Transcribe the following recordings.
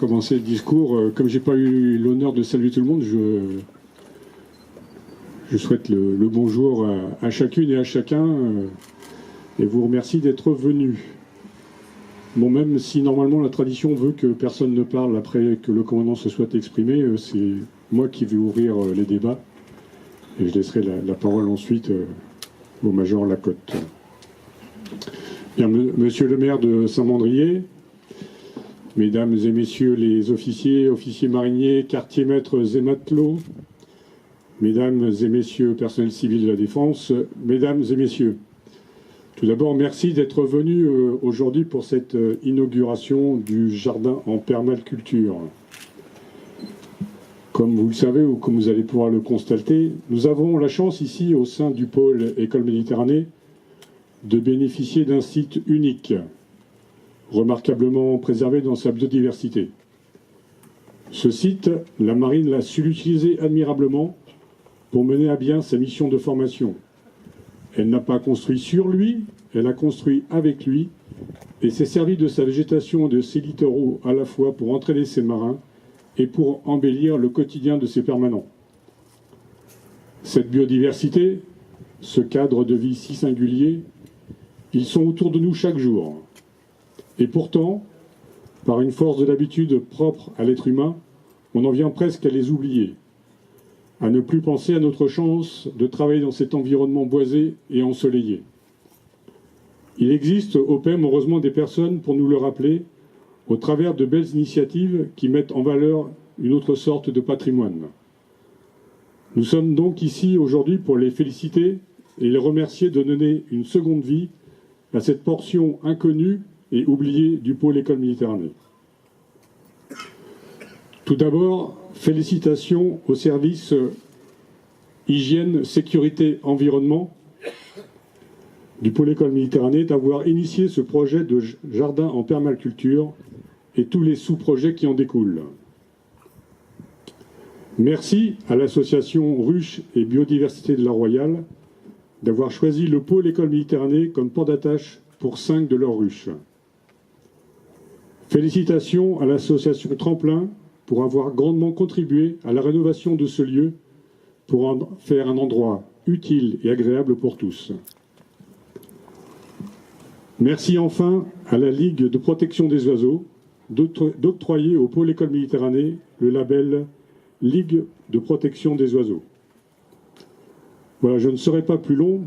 commencer le discours. Comme j'ai pas eu l'honneur de saluer tout le monde, je souhaite le bonjour à chacune et à chacun et vous remercie d'être venus. Bon, même si normalement la tradition veut que personne ne parle après que le commandant se soit exprimé, c'est moi qui vais ouvrir les débats et je laisserai la parole ensuite au major Lacotte. Bien, monsieur le maire de Saint-Mandrier, mesdames et messieurs les officiers, officiers mariniers, quartiers maîtres et matelots, mesdames et messieurs personnels civils de la Défense, mesdames et messieurs, tout d'abord, merci d'être venus aujourd'hui pour cette inauguration du jardin en permaculture. Comme vous le savez ou comme vous allez pouvoir le constater, nous avons la chance ici, au sein du pôle École Méditerranée, de bénéficier d'un site unique, remarquablement préservé dans sa biodiversité. Ce site, la marine l'a su l'utiliser admirablement pour mener à bien sa mission de formation. Elle n'a pas construit sur lui, elle a construit avec lui et s'est servi de sa végétation et de ses littoraux à la fois pour entraîner ses marins et pour embellir le quotidien de ses permanents. Cette biodiversité, ce cadre de vie si singulier, ils sont autour de nous chaque jour. Et pourtant, par une force de l'habitude propre à l'être humain, on en vient presque à les oublier, à ne plus penser à notre chance de travailler dans cet environnement boisé et ensoleillé. Il existe au PEM heureusement des personnes pour nous le rappeler au travers de belles initiatives qui mettent en valeur une autre sorte de patrimoine. Nous sommes donc ici aujourd'hui pour les féliciter et les remercier de donner une seconde vie à cette portion inconnue et oubliée du pôle École Méditerranée. Tout d'abord, félicitations au service hygiène, sécurité, environnement du pôle École Méditerranée d'avoir initié ce projet de jardin en permaculture et tous les sous-projets qui en découlent. Merci à l'association Ruches et Biodiversité de la Royale d'avoir choisi le pôle École Méditerranée comme port d'attache pour 5 de leurs ruches. Félicitations à l'association Tremplin pour avoir grandement contribué à la rénovation de ce lieu pour en faire un endroit utile et agréable pour tous. Merci enfin à la Ligue de protection des oiseaux d'octroyer au pôle École Méditerranée le label Ligue de protection des oiseaux. Voilà, je ne serai pas plus long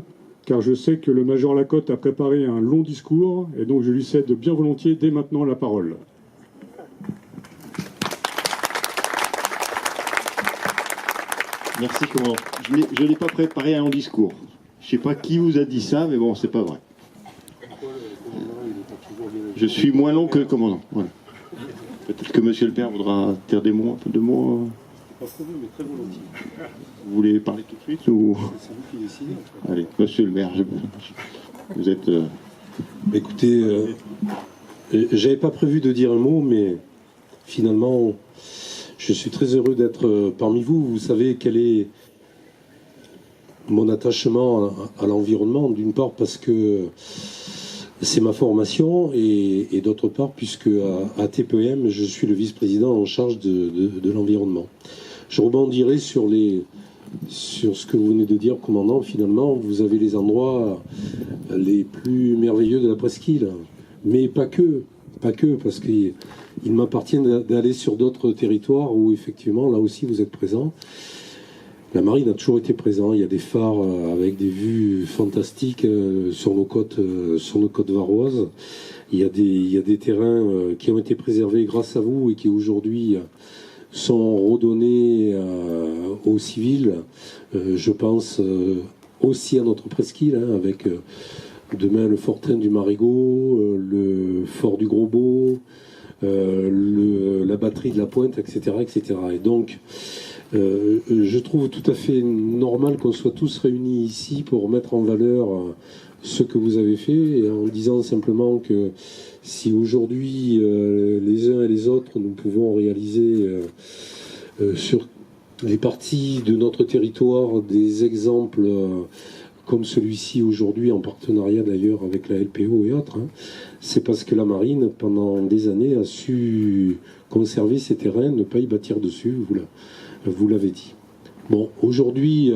car je sais que le major Lacotte a préparé un long discours et donc je lui cède bien volontiers dès maintenant la parole. Merci, commandant. Je n'ai pas préparé un long discours. Je ne sais pas qui vous a dit ça, mais bon, c'est pas vrai. Je suis moins long que le commandant. Voilà. Peut-être que monsieur le père voudra dire des mots, un peu de mots. Pas prévu, mais très volontiers. Vous voulez parler tout de suite ou... C'est vous qui décidez. Allez, monsieur le maire, vous êtes... Écoutez, j'avais pas prévu de dire un mot, mais finalement, je suis très heureux d'être parmi vous. Vous savez quel est mon attachement à l'environnement, d'une part parce que c'est ma formation et d'autre part puisque à TPM, je suis le vice-président en charge de l'environnement. Je rebondirai sur ce que vous venez de dire, commandant. Finalement, vous avez les endroits les plus merveilleux de la presqu'île. Mais pas que, parce qu'il m'appartient d'aller sur d'autres territoires où, effectivement, là aussi, vous êtes présents. La marine a toujours été présente. Il y a des phares avec des vues fantastiques sur nos côtes varoises. Il y a des terrains qui ont été préservés grâce à vous et qui, aujourd'hui, sont redonnés aux civils. Je pense aussi à notre presqu'île, avec demain le fortin du Marigot, le fort du Gros-Beau, la batterie de la Pointe, etc. etc. Et donc, je trouve tout à fait normal qu'on soit tous réunis ici pour mettre en valeur ce que vous avez fait, et en disant simplement que si aujourd'hui les uns et les autres nous pouvons réaliser sur les parties de notre territoire des exemples comme celui-ci aujourd'hui, en partenariat d'ailleurs avec la LPO et autres, hein, c'est parce que la marine, pendant des années, a su conserver ces terrains, ne pas y bâtir dessus, vous l'avez dit. Bon, aujourd'hui,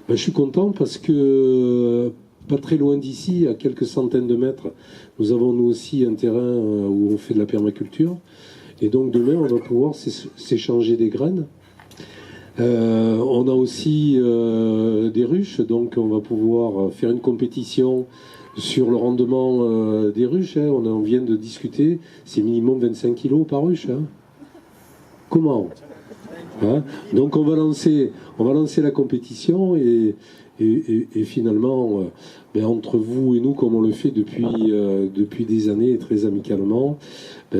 je suis content parce que pas très loin d'ici, à quelques centaines de mètres, nous avons nous aussi un terrain où on fait de la permaculture. Et donc demain, on va pouvoir s'échanger des graines. On a aussi des ruches, donc on va pouvoir faire une compétition sur le rendement des ruches. Hein. On vient de discuter, c'est minimum 25 kilos par ruche. Hein. Comment hein. Donc on va lancer la compétition et finalement, entre vous et nous, comme on le fait depuis des années et très amicalement,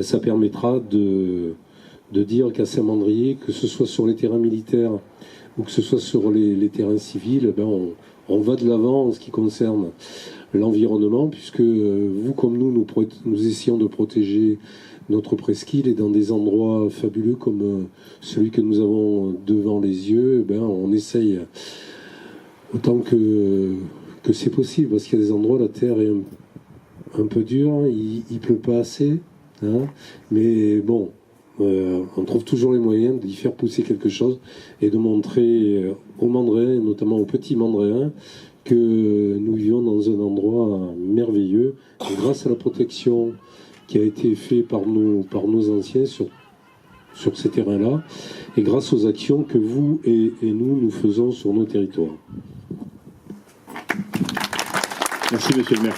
ça permettra de dire qu'à Saint-Mandrier, que ce soit sur les terrains militaires ou que ce soit sur les terrains civils, on va de l'avant en ce qui concerne l'environnement, puisque vous comme nous essayons de protéger notre presqu'île, et dans des endroits fabuleux comme celui que nous avons devant les yeux, on essaye autant que c'est possible, parce qu'il y a des endroits, la terre est un peu dure, il pleut pas assez, hein, mais bon, on trouve toujours les moyens d'y faire pousser quelque chose et de montrer aux Mandréens, notamment aux petits Mandréens, que nous vivons dans un endroit merveilleux, et grâce à la protection qui a été faite par nos anciens sur ces terrains-là, et grâce aux actions que vous et nous faisons sur nos territoires. Merci, monsieur le maire.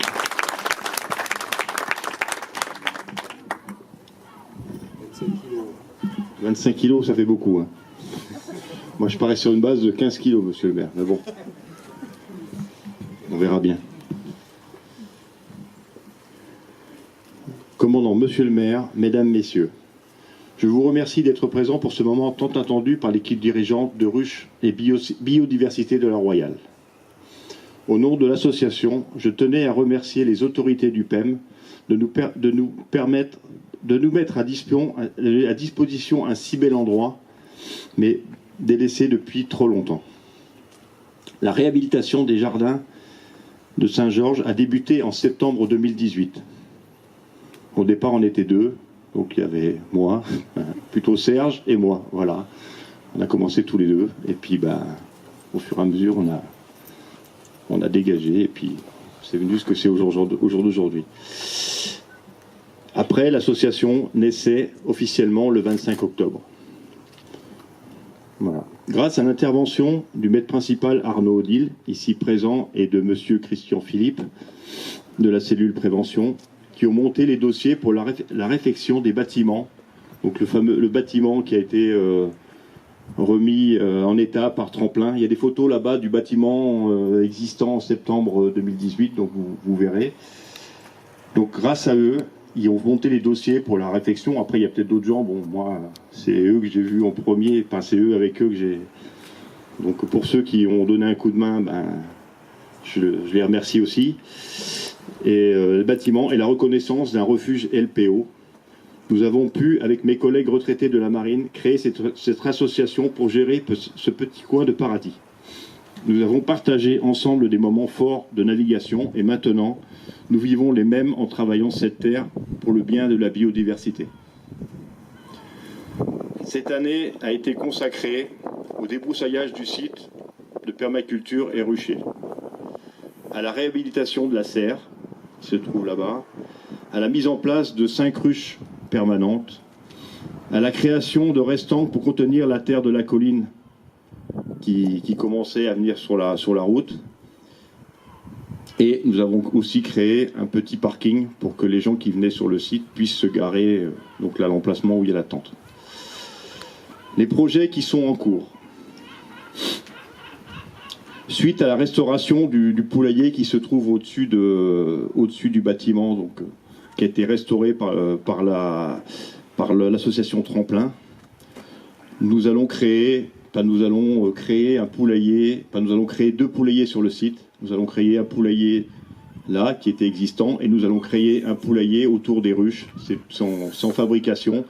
25 kilos, ça fait beaucoup. Hein. Moi, je parais sur une base de 15 kilos, monsieur le maire. Mais bon, on verra bien. Commandant, monsieur le maire, mesdames, messieurs, je vous remercie d'être présents pour ce moment tant attendu par l'équipe dirigeante de Ruches et Biodiversité de la Royale. Au nom de l'association, je tenais à remercier les autorités du PEM de nous mettre à disposition un si bel endroit, mais délaissé depuis trop longtemps. La réhabilitation des jardins de Saint-Georges a débuté en septembre 2018. Au départ, on était deux, donc il y avait moi, plutôt Serge et moi, voilà. On a commencé tous les deux, et puis au fur et à mesure, on a dégagé, et puis c'est venu ce que c'est au jour d'aujourd'hui. Après, l'association naissait officiellement le 25 octobre. Voilà. Grâce à l'intervention du maître principal Arnaud Odile, ici présent, et de monsieur Christian Philippe, de la cellule prévention, qui ont monté les dossiers pour la réfection des bâtiments. Donc le bâtiment qui a été remis en état par Tremplin. Il y a des photos là-bas du bâtiment existant en septembre 2018, donc vous verrez. Donc grâce à eux, ils ont monté les dossiers pour la réfection. Après, il y a peut-être d'autres gens. Bon, moi, c'est eux que j'ai vus en premier. Enfin, c'est eux avec eux que j'ai... Donc pour ceux qui ont donné un coup de main, je les remercie aussi. Et le bâtiment et la reconnaissance d'un refuge LPO. Nous avons pu, avec mes collègues retraités de la marine, créer cette association pour gérer ce petit coin de paradis. Nous avons partagé ensemble des moments forts de navigation et maintenant, nous vivons les mêmes en travaillant cette terre pour le bien de la biodiversité. Cette année a été consacrée au débroussaillage du site de permaculture et rucher, à la réhabilitation de la serre, qui se trouve là-bas, à la mise en place de 5 ruches permanentes, à la création de restants pour contenir la terre de la colline qui commençait à venir sur la route. Et nous avons aussi créé un petit parking pour que les gens qui venaient sur le site puissent se garer, donc là l'emplacement où il y a la tente. Les projets qui sont en cours. Suite à la restauration du poulailler qui se trouve au-dessus du bâtiment, donc, qui a été restauré par l'association Tremplin, nous allons créer un poulailler, nous allons créer 2 poulaillers sur le site. Nous allons créer un poulailler là, qui était existant, et nous allons créer un poulailler autour des ruches, c'est sans fabrication.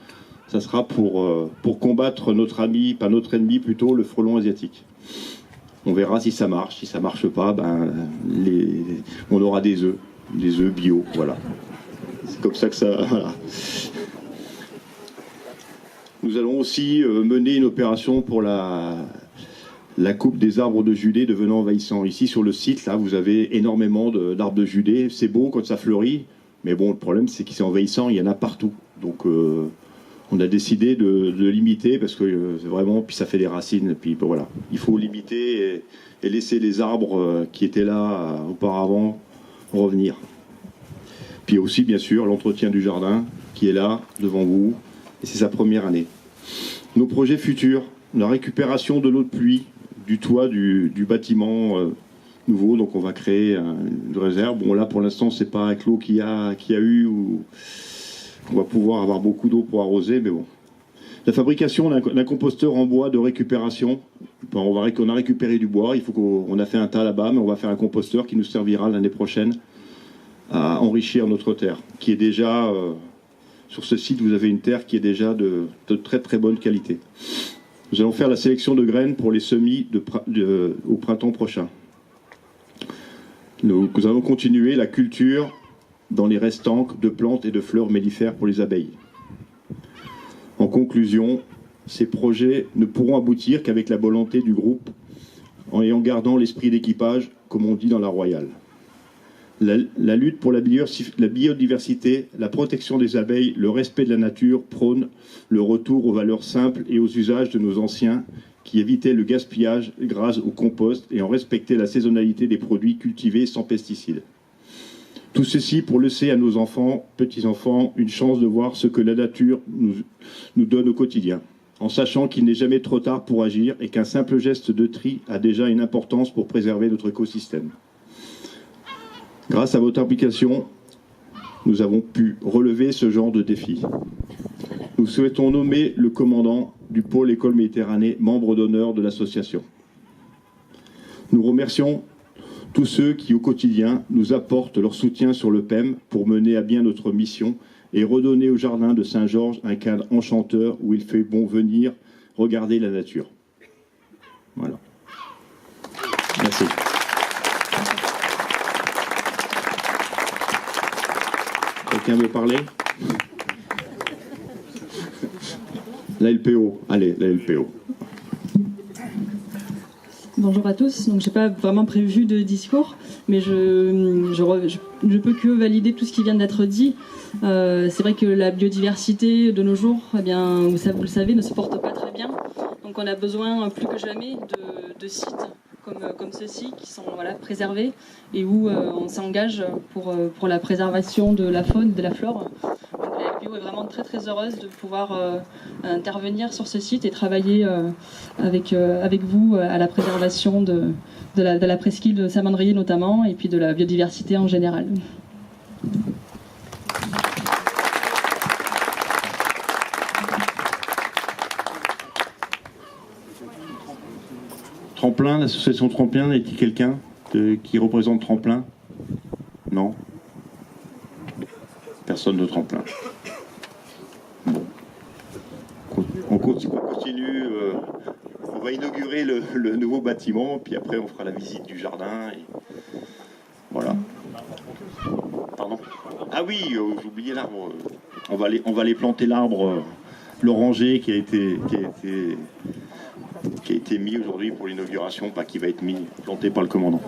Ça sera pour combattre notre ennemi plutôt, le frelon asiatique. On verra si ça marche. Si ça marche pas, on aura des œufs bio, voilà. C'est comme ça que ça... Voilà. Nous allons aussi mener une opération pour la coupe des arbres de Judée devenant envahissants. Ici, sur le site, là, vous avez énormément d'arbres de Judée. C'est beau quand ça fleurit, mais bon, le problème, c'est que c'est envahissant, il y en a partout. Donc, on a décidé de limiter, parce que c'est vraiment... Puis ça fait des racines, puis voilà. Il faut limiter et laisser les arbres qui étaient là auparavant revenir. Puis aussi, bien sûr, l'entretien du jardin, qui est là, devant vous, et c'est sa première année. Nos projets futurs, la récupération de l'eau de pluie du toit du bâtiment nouveau, donc on va créer une réserve. Bon, là, pour l'instant, c'est pas avec l'eau qu'il y a eu, où on va pouvoir avoir beaucoup d'eau pour arroser, mais bon. La fabrication d'un composteur en bois de récupération. On a récupéré du bois, on a fait un tas là-bas, mais on va faire un composteur qui nous servira l'année prochaine à enrichir notre terre, qui est déjà... sur ce site, vous avez une terre qui est déjà de très très bonne qualité. Nous allons faire la sélection de graines pour les semis au printemps prochain. Nous allons continuer la culture dans les restanques de plantes et de fleurs mellifères pour les abeilles. En conclusion, ces projets ne pourront aboutir qu'avec la volonté du groupe en gardant l'esprit d'équipage, comme on dit dans la Royale. La lutte pour la biodiversité, la protection des abeilles, le respect de la nature prône le retour aux valeurs simples et aux usages de nos anciens qui évitaient le gaspillage grâce au compost et en respectaient la saisonnalité des produits cultivés sans pesticides. Tout ceci pour laisser à nos enfants, petits-enfants, une chance de voir ce que la nature nous donne au quotidien, en sachant qu'il n'est jamais trop tard pour agir et qu'un simple geste de tri a déjà une importance pour préserver notre écosystème. Grâce à votre implication, nous avons pu relever ce genre de défi. Nous souhaitons nommer le commandant du pôle École Méditerranée membre d'honneur de l'association. Nous remercions tous ceux qui, au quotidien, nous apportent leur soutien sur le PEM pour mener à bien notre mission et redonner au jardin de Saint-Georges un cadre enchanteur où il fait bon venir regarder la nature. Voilà. Merci. Quelqu'un veut parler? La LPO, allez, la LPO. Bonjour à tous, donc j'ai pas vraiment prévu de discours, mais je peux que valider tout ce qui vient d'être dit. C'est vrai que la biodiversité de nos jours, eh bien, vous le savez, ne se porte pas très bien. Donc on a besoin plus que jamais de sites comme ceux-ci qui sont préservés et où on s'engage pour la préservation de la faune, de la flore. Donc la LPO est vraiment très très heureuse de pouvoir intervenir sur ce site et travailler avec vous à la préservation de la presqu'île de Saint-Mandrier notamment et puis de la biodiversité en général. Tremplin, l'association Tremplin, est-il quelqu'un qui représente Tremplin? Non? Personne de Tremplin. Bon. On continue. On va inaugurer le nouveau bâtiment, puis après on fera la visite du jardin. Et... Voilà. Pardon? Ah oui, j'ai oublié l'arbre. On va aller planter l'arbre, l'oranger qui a été mis aujourd'hui pour l'inauguration, qui va être planté par le commandant.